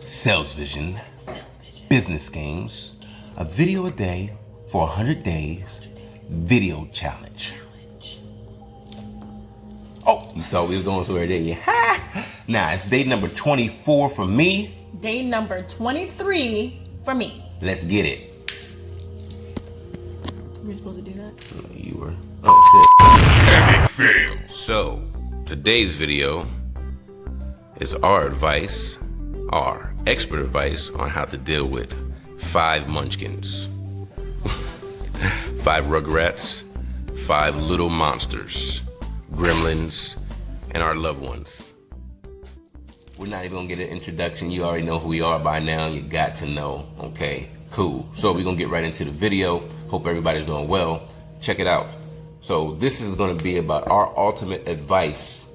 SalesVision Business Games, a video a day for 100 days video challenge. Oh, you thought we was going somewhere, didn't you? Ha! Nah, it's day number 24 for me. Day number 23 for me. Let's get it. We're supposed to do that? You were. Oh, shit. Epic fail. So, today's video is our advice, our expert advice on how to deal with 5 munchkins. 5 rugrats, 5 little monsters, gremlins, and our loved ones. We're not even gonna get an introduction. You already know who we are by now. You got to know. Okay, cool. So we're gonna get right into the video. Hope everybody's doing well. Check it out. So this is gonna be about our ultimate advice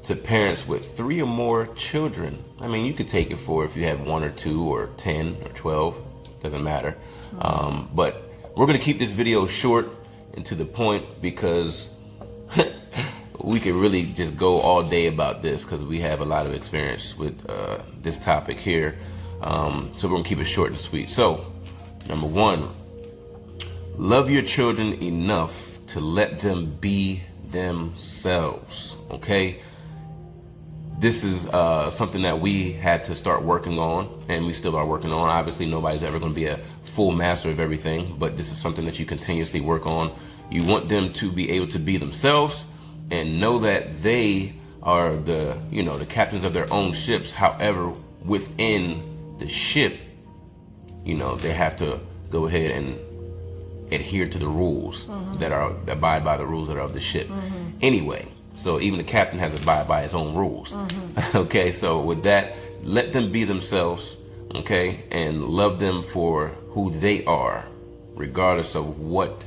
to parents with 3 or more children. I mean, you could take it for if you have 1 or 2 or 10 or 12, doesn't matter. But we're gonna keep this video short and to the point because we could really just go all day about this because we have a lot of experience with this topic here. So we're gonna keep it short and sweet. So, number 1, love your children enough to let them be themselves, okay? This is something that we had to start working on, and we still are working on. Obviously, nobody's ever going to be a full master of everything, but this is something that you continuously work on. You want them to be able to be themselves and know that they are the, the captains of their own ships. However, within the ship, they have to go ahead and adhere to the rules that abide by the rules that are of the ship. Anyway. So even the captain has to abide by his own rules. Okay, so with that, let them be themselves, okay, and love them for who they are, regardless of what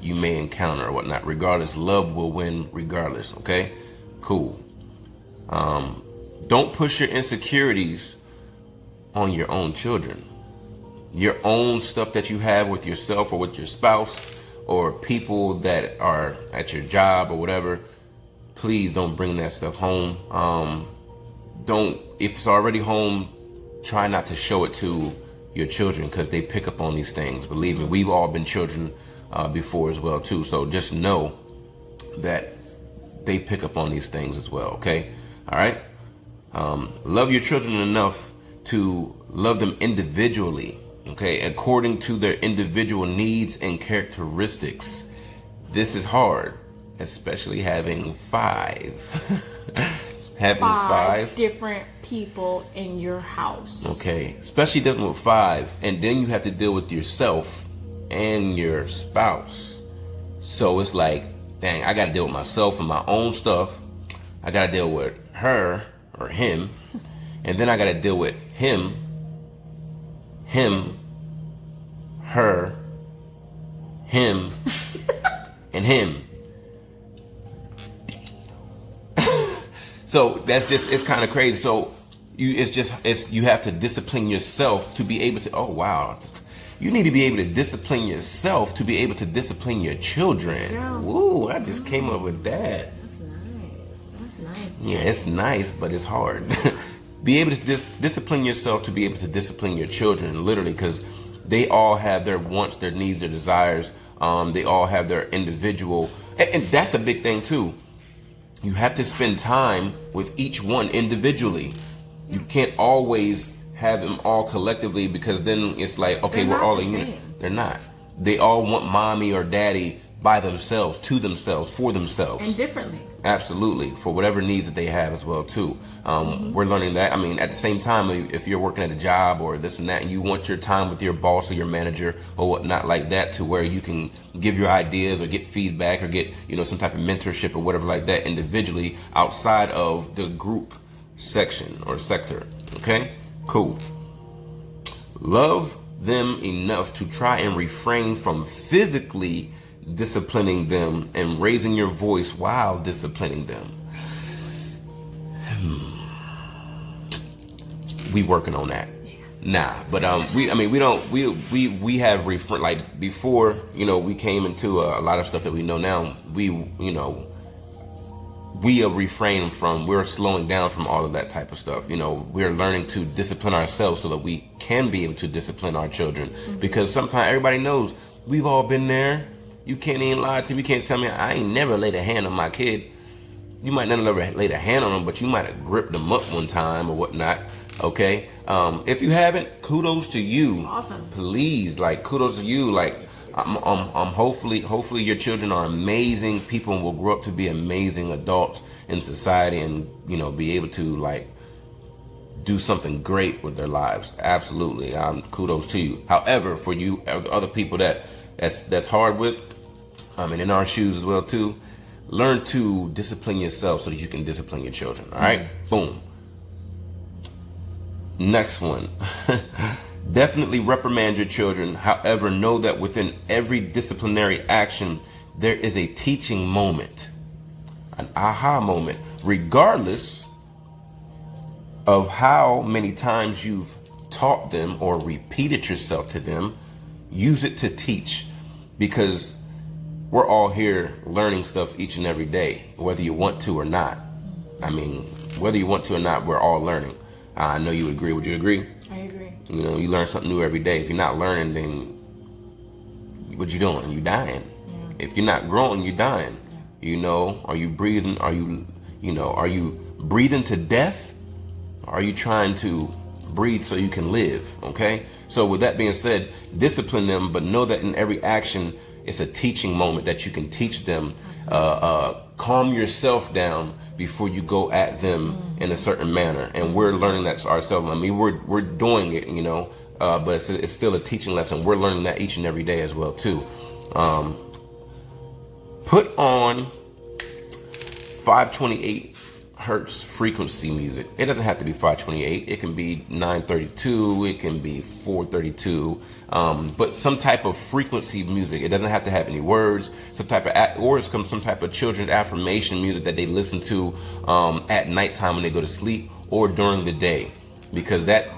you may encounter or whatnot. Regardless, love will win regardless, okay? Cool. Don't push your insecurities on your own children. Your own stuff that you have with yourself or with your spouse or people that are at your job or whatever. Please don't bring that stuff home. If it's already home, try not to show it to your children because they pick up on these things. Believe me, we've all been children before as well too. So just know that they pick up on these things as well, okay? All right? Love your children enough to love them individually, okay? According to their individual needs and characteristics. This is hard. Especially having 5. Having 5 different people in your house. Okay, especially dealing with 5, and then you have to deal with yourself and your spouse. So it's like, dang, I gotta deal with myself and my own stuff. I gotta deal with her or him, and then I gotta deal with him, her, him, and him. So that's just, it's kind of crazy. So you have to discipline yourself to be able to, oh wow. You need to be able to discipline yourself to be able to discipline your children. Yeah. Woo, I just came up with that. That's nice. That's nice. Yeah, it's nice, but it's hard. Be able to discipline yourself to be able to discipline your children, literally, because they all have their wants, their needs, their desires. They all have their individual, and that's a big thing too. You have to spend time with each one individually. You can't always have them all collectively because then it's like, okay, we're all a unit. They're not. They all want mommy or daddy by themselves, to themselves, for themselves. And differently. Absolutely, for whatever needs that they have as well too. We're learning that. I mean, at the same time, if you're working at a job or this and that, and you want your time with your boss or your manager or whatnot like that, to where you can give your ideas or get feedback or get some type of mentorship or whatever like that individually outside of the group section or sector. Okay, cool. Love them enough to try and refrain from physically disciplining them and raising your voice while disciplining them. We working on that. Nah, but we have like before, we came into a lot of stuff that we know now. We we refrain from, we're slowing down from all of that type of stuff. You know, we're learning to discipline ourselves so that we can be able to discipline our children. Because sometimes everybody knows, we've all been there. You can't even lie to me. You can't tell me I ain't never laid a hand on my kid. You might not have ever laid a hand on them, but you might have gripped them up one time or whatnot. Okay. If you haven't, kudos to you. Awesome. Please, like, kudos to you. Like, hopefully your children are amazing people and will grow up to be amazing adults in society, and, you know, be able to, like, do something great with their lives. Absolutely. Kudos to you. However, for you other people that's hard with, and in our shoes as well too, learn to discipline yourself so that you can discipline your children. All right. Boom. Next one. Definitely reprimand your children. However, know that within every disciplinary action, there is a teaching moment, an aha moment, regardless of how many times you've taught them or repeated yourself to them. Use it to teach, because we're all here learning stuff each and every day, whether you want to or not. I mean, whether you want to or not, we're all learning. I know you would agree. Would you agree? I agree. You know, you learn something new every day. If you're not learning, then what you doing? You dying. Yeah. If you're not growing, you're dying. Yeah. You know, are you breathing? Are you breathing to death? Or are you trying to breathe so you can live? Okay. So with that being said, discipline them, but know that in every action, it's a teaching moment that you can teach them. Calm yourself down before you go at them in a certain manner. And we're learning that ourselves. I mean, we're doing it, you know, but it's still a teaching lesson. We're learning that each and every day as well too. Put on 528 hertz frequency music. It doesn't have to be 528. It can be 932. It can be 432. But some type of frequency music. It doesn't have to have any words. Some type of, or it's some type of children's affirmation music that they listen to at nighttime when they go to sleep, or during the day, because that.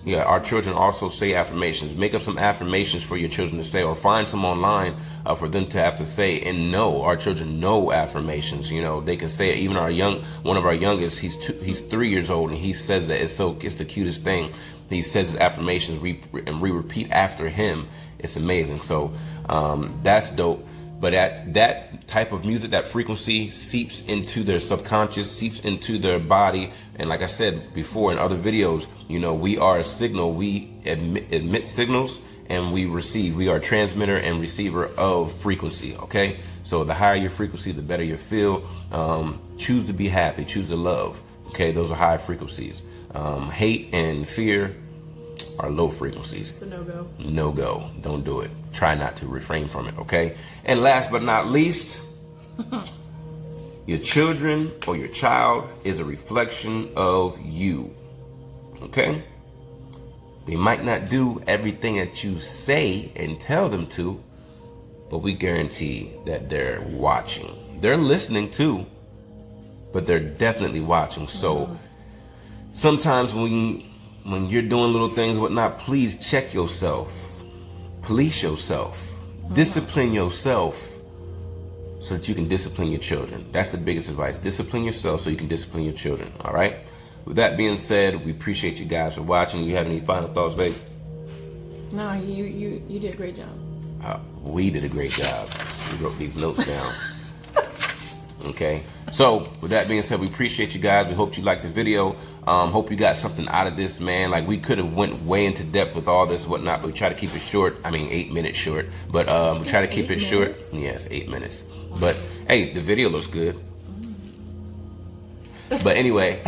Yeah, our children also say affirmations. Make up some affirmations for your children to say, or find some online for them to have to say. And know, our children know affirmations. You know, they can say it. Even one of our youngest, he's 3 years old, and he says that it's the cutest thing. He says his affirmations, and we repeat after him. It's amazing. So that's dope. But that type of music, that frequency, seeps into their subconscious, seeps into their body. And like I said before in other videos, you know, we are a signal. We emit signals and we receive. We are a transmitter and receiver of frequency, okay? So the higher your frequency, the better you feel. Choose to be happy. Choose to love, okay? Those are high frequencies. Hate and fear are low frequencies. It's a no-go. No-go. Don't do it. Try not to, refrain from it, okay? And last but not least, your children or your child is a reflection of you, okay? They might not do everything that you say and tell them to, but we guarantee that they're watching. They're listening too, but they're definitely watching. So sometimes when you're doing little things and whatnot, please check yourself. Police yourself. Discipline yourself so that you can discipline your children. That's the biggest advice. Discipline yourself so you can discipline your children. All right? With that being said, we appreciate you guys for watching. You have any final thoughts, babe? No, you did a great job. We did a great job. We wrote these notes down. Okay, so with that being said, we appreciate you guys. We hope you liked the video. Hope you got something out of this, man. Like, we could have went way into depth with all this and whatnot, but we try to keep it short. I mean, 8 minutes short, but we try to keep it short. Yes, 8 minutes. But hey, the video looks good. But anyway,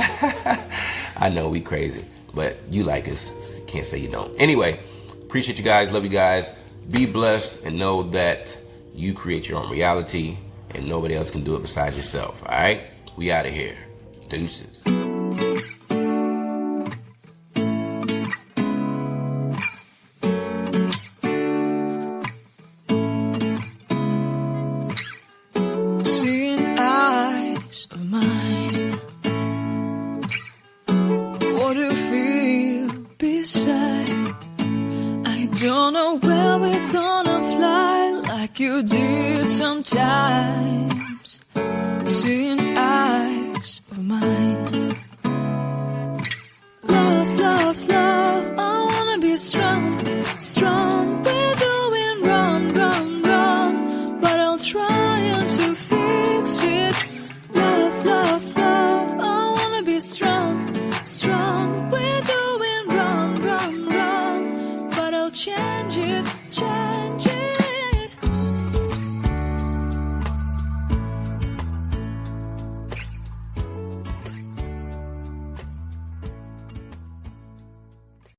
I know we crazy, but you like us. Can't say you don't. Anyway, appreciate you guys. Love you guys. Be blessed and know that you create your own reality. And nobody else can do it besides yourself. All right? We out of here. Deuces. Seeing eyes of mine, what do you feel beside? I don't know where we're gonna fly like you did sometimes. sin.